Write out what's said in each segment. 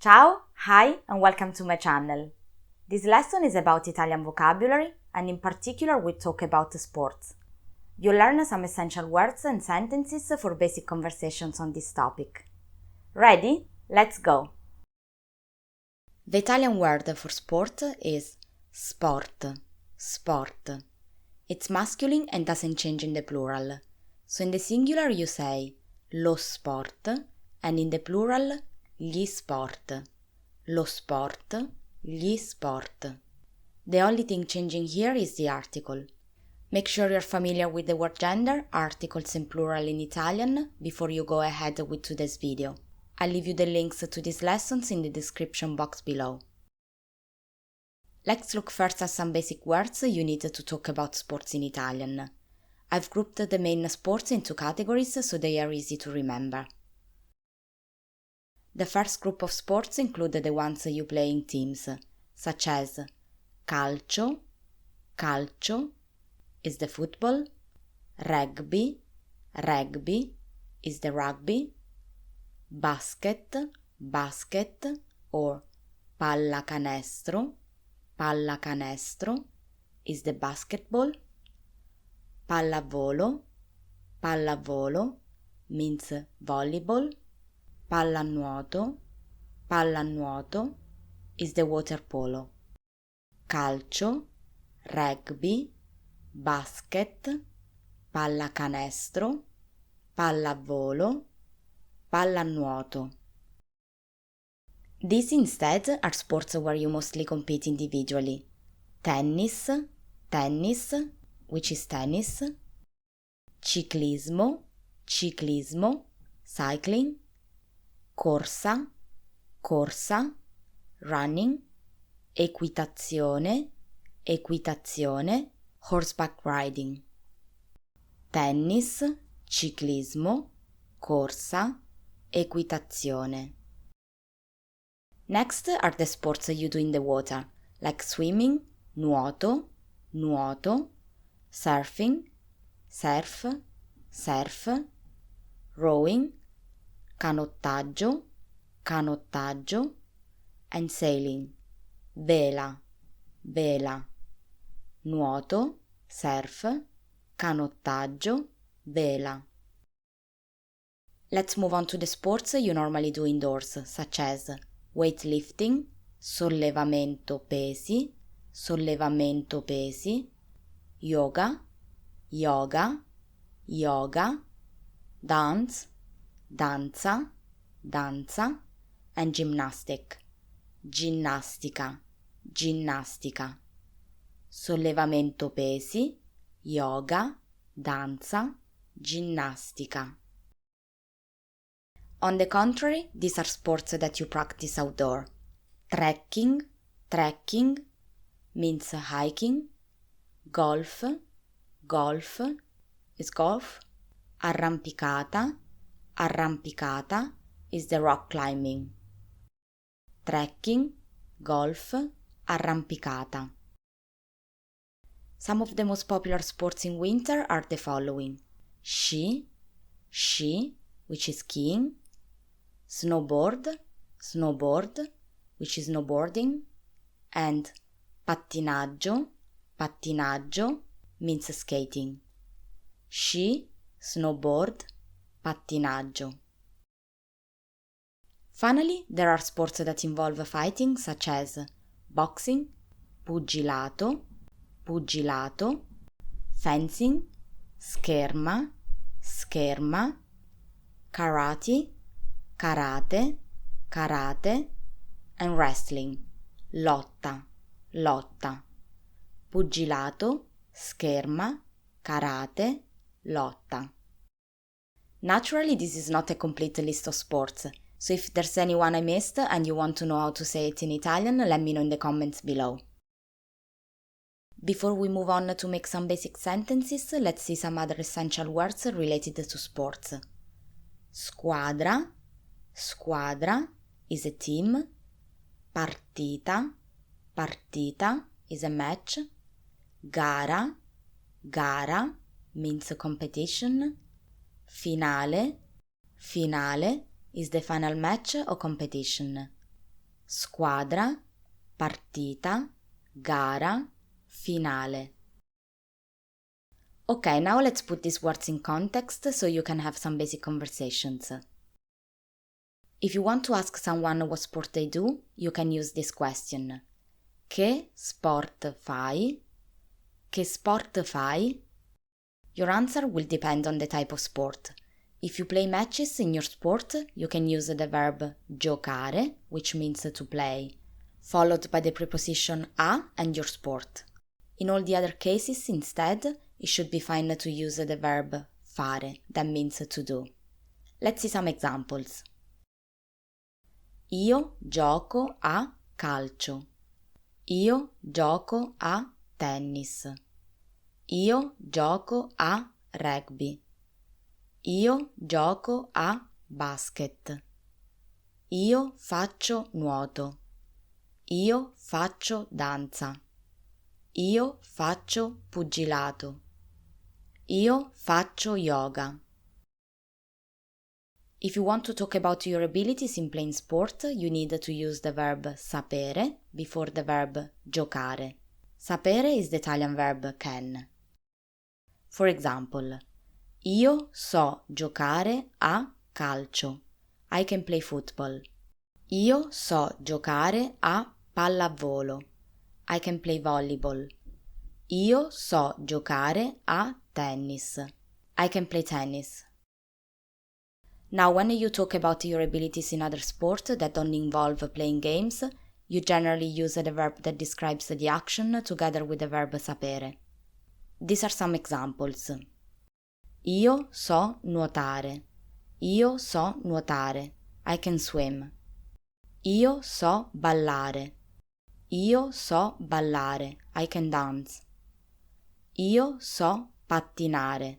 Ciao, hi, and welcome to my channel. This lesson is about Italian vocabulary, and in particular we talk about sports. You'll learn some essential words and sentences for basic conversations on this topic. Ready? Let's go! The Italian word for sport is sport, sport. It's masculine and doesn't change in the plural. So in the singular you say lo sport, and in the plural gli sport. Lo sport, gli sport. The only thing changing here is the article. Make sure you're familiar with the word gender, articles and plural in Italian before you go ahead with today's video. I'll leave you the links to these lessons in the description box below. Let's look first at some basic words you need to talk about sports in Italian. I've grouped the main sports into categories so they are easy to remember. The first group of sports include the ones you play in teams, such as calcio, calcio is the football, rugby, rugby is the rugby, basket, basket or pallacanestro, pallacanestro is the basketball, pallavolo, pallavolo means volleyball, PALLANUOTO, PALLANUOTO is the water polo. Calcio, rugby, basket, pallacanestro, pallavolo, PALLANUOTO. These instead are sports where you mostly compete individually. Tennis, tennis, which is tennis. CICLISMO, ciclismo, cycling. CORSA, corsa, running, equitazione, equitazione, horseback riding. Tennis, ciclismo, corsa, equitazione. Next are the sports you do in the water, like swimming, nuoto, nuoto, surfing, surf, surf, rowing, canottaggio, canottaggio, and sailing, VELA, VELA, nuoto, surf, canottaggio, VELA. Let's move on to the sports you normally do indoors, such as weightlifting, sollevamento pesi, sollevamento pesi, yoga, yoga, yoga, dance, DANZA, DANZA, and gymnastic, ginnastica, ginnastica. Sollevamento pesi, yoga, danza, ginnastica. On the contrary, these are sports that you practice outdoor. Trekking, trekking means hiking. Golf, golf is golf. Arrampicata, arrampicata is the rock climbing. Trekking, golf, arrampicata. Some of the most popular sports in winter are the following: sci, which is skiing, snowboard, snowboard, which is snowboarding, and pattinaggio, pattinaggio means skating. Sci, snowboard, pattinaggio. Finally, there are sports that involve fighting, such as boxing, pugilato, pugilato, fencing, scherma, scherma, karate, karate, karate, and wrestling, lotta, lotta. Pugilato, scherma, karate, lotta. Naturally, this is not a complete list of sports, so if there's anyone I missed and you want to know how to say it in Italian, let me know in the comments below. Before we move on to make some basic sentences, let's see some other essential words related to sports. Squadra, squadra is a team. Partita, partita is a match. Gara, gara means competition. Finale, finale is the final match or competition. squadra, partita, gara, finale. Okay, now let's put these words in context so you can have some basic conversations. If you want to ask someone what sport they do, you can use this question. Che sport fai? Che sport fai? Your answer will depend on the type of sport. If you play matches in your sport, you can use the verb giocare, which means to play, followed by the preposition a and your sport. In all the other cases, instead, it should be fine to use the verb fare, that means to do. Let's see some examples. Io gioco a calcio. Io gioco a tennis. Io gioco a rugby. Io gioco a basket. Io faccio nuoto. Io faccio danza. Io faccio pugilato. Io faccio yoga. If you want to talk about your abilities in playing sport, you need to use the verb sapere before the verb giocare. Sapere is the Italian verb can. For example, io so giocare a calcio. I can play football. Io so giocare a pallavolo. I can play volleyball. Io so giocare a tennis. I can play tennis. Now, when you talk about your abilities in other sports that don't involve playing games, you generally use the verb that describes the action together with the verb sapere. These are some examples. Io so nuotare. Io so nuotare. I can swim. Io so ballare. Io so ballare. I can dance. Io so pattinare.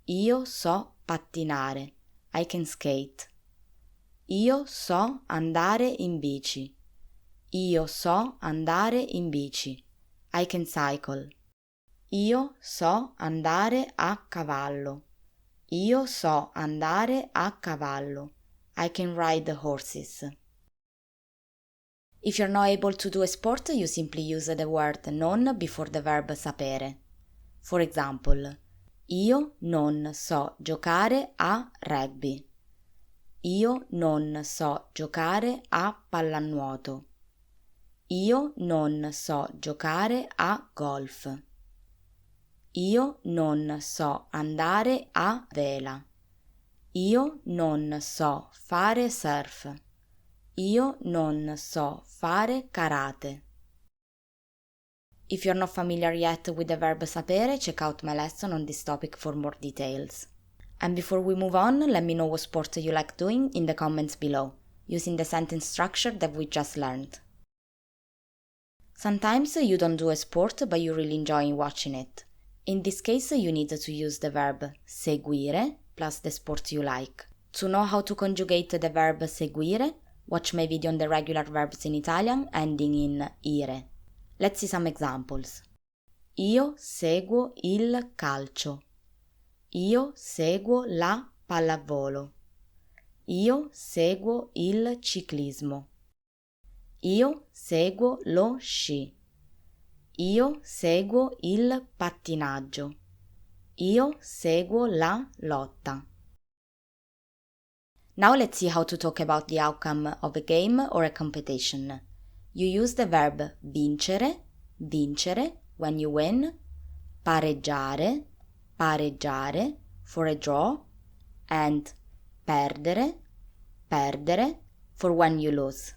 Io so pattinare. I can skate. Io so andare in bici. Io so andare in bici. I can cycle. Io so andare a cavallo. Io so andare a cavallo. I can ride the horses. If you're not able to do a sport, you simply use the word non before the verb sapere. For example, io non so giocare a rugby. Io non so giocare a pallanuoto. Io non so giocare a golf. Io non so andare a vela. Io non so fare surf. Io non so fare karate. If you're not familiar yet with the verb sapere, check out my lesson on this topic for more details. And before we move on, let me know what sport you like doing in the comments below, using the sentence structure that we just learned. Sometimes you don't do a sport, but you really enjoy watching it. In this case, you need to use the verb seguire plus the sport you like. To know how to conjugate the verb seguire, watch my video on the regular verbs in Italian ending in ire. Let's see some examples. Io seguo il calcio. Io seguo la pallavolo. Io seguo il ciclismo. Io seguo lo sci. Io seguo il pattinaggio. Io seguo la lotta. Now let's see how to talk about the outcome of a game or a competition. You use the verb vincere, vincere, when you win, pareggiare, pareggiare, for a draw, and perdere, perdere, for when you lose.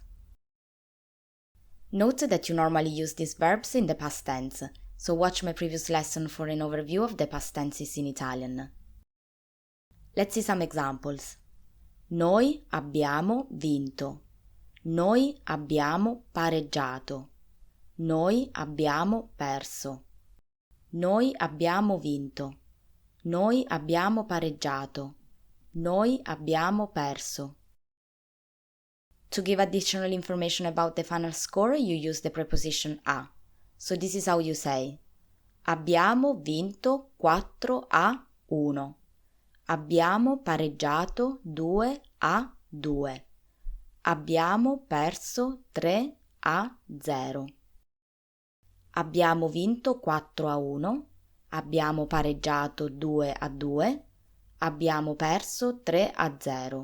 Note that you normally use these verbs in the past tense, so watch my previous lesson for an overview of the past tenses in Italian. Let's see some examples. Noi abbiamo vinto. Noi abbiamo pareggiato. Noi abbiamo perso. Noi abbiamo vinto. Noi abbiamo pareggiato. Noi abbiamo perso. To give additional information about the final score, you use the preposition a. So this is how you say: abbiamo vinto 4-1. Abbiamo pareggiato 2-2. Abbiamo perso 3-0. Abbiamo vinto 4-1. Abbiamo pareggiato 2-2. Abbiamo perso 3-0.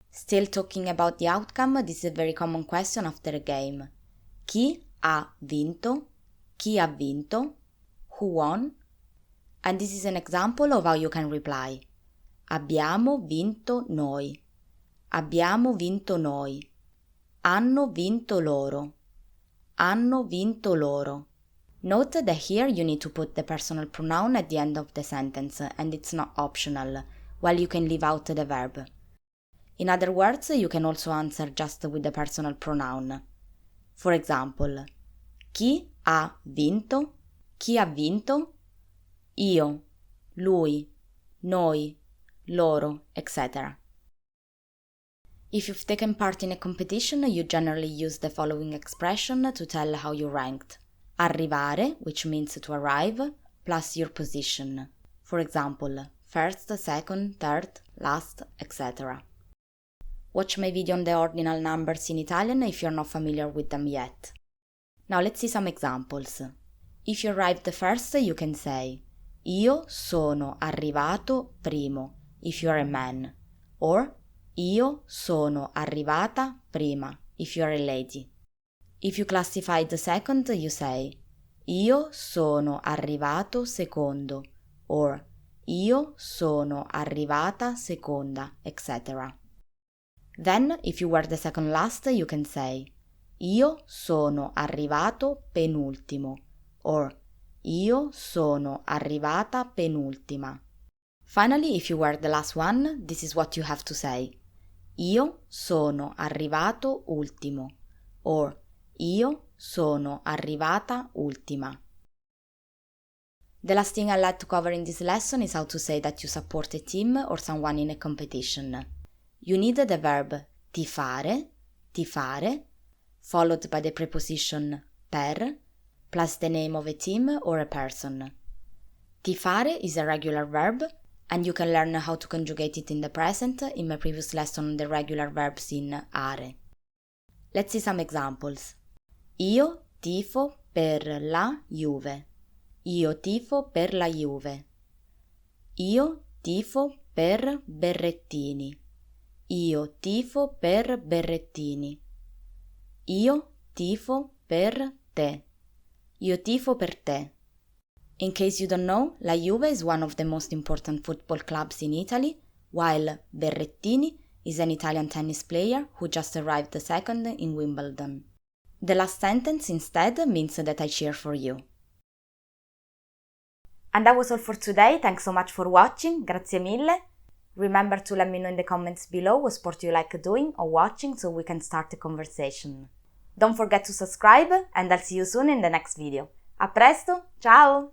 Still talking about the outcome, this is a very common question after a game. Chi ha vinto? Chi ha vinto? Who won? And this is an example of how you can reply. Abbiamo vinto noi. Abbiamo vinto noi. Hanno vinto loro. Hanno vinto loro. Note that here you need to put the personal pronoun at the end of the sentence, and it's not optional, while you can leave out the verb. In other words, you can also answer just with the personal pronoun. For example, chi ha vinto? Chi ha vinto? Io, lui, noi, loro, etc. If you've taken part in a competition, you generally use the following expression to tell how you ranked. Arrivare, which means to arrive, plus your position. For example, first, second, third, last, etc. Watch my video on the ordinal numbers in Italian if you're not familiar with them yet. Now let's see some examples. If you arrived first, you can say Io sono arrivato primo, if you're a man. Or Io sono arrivata prima, if you're a lady. If you classified the second, you say Io sono arrivato secondo, or Io sono arrivata seconda, etc. Then, if you were the second last, you can say Io sono arrivato penultimo, or Io sono arrivata penultima. Finally, if you were the last one, this is what you have to say. Io sono arrivato ultimo, or Io sono arrivata ultima. The last thing I'd like to cover in this lesson is how to say that you support a team or someone in a competition. You need the verb tifare, followed by the preposition per, plus the name of a team or a person. Tifare is a regular verb, and you can learn how to conjugate it in the present in my previous lesson on the regular verbs in are. Let's see some examples. Io tifo per la Juve. Io tifo per la Juve. Io tifo per Berrettini. Io tifo per Berrettini. Io tifo per te. Io tifo per te. In case you don't know, La Juve is one of the most important football clubs in Italy, while Berrettini is an Italian tennis player who just arrived second in Wimbledon. The last sentence instead means that I cheer for you. And that was all for today. Thanks so much for watching. Grazie mille. Remember to let me know in the comments below what sport you like doing or watching so we can start a conversation. Don't forget to subscribe and I'll see you soon in the next video. A presto, ciao!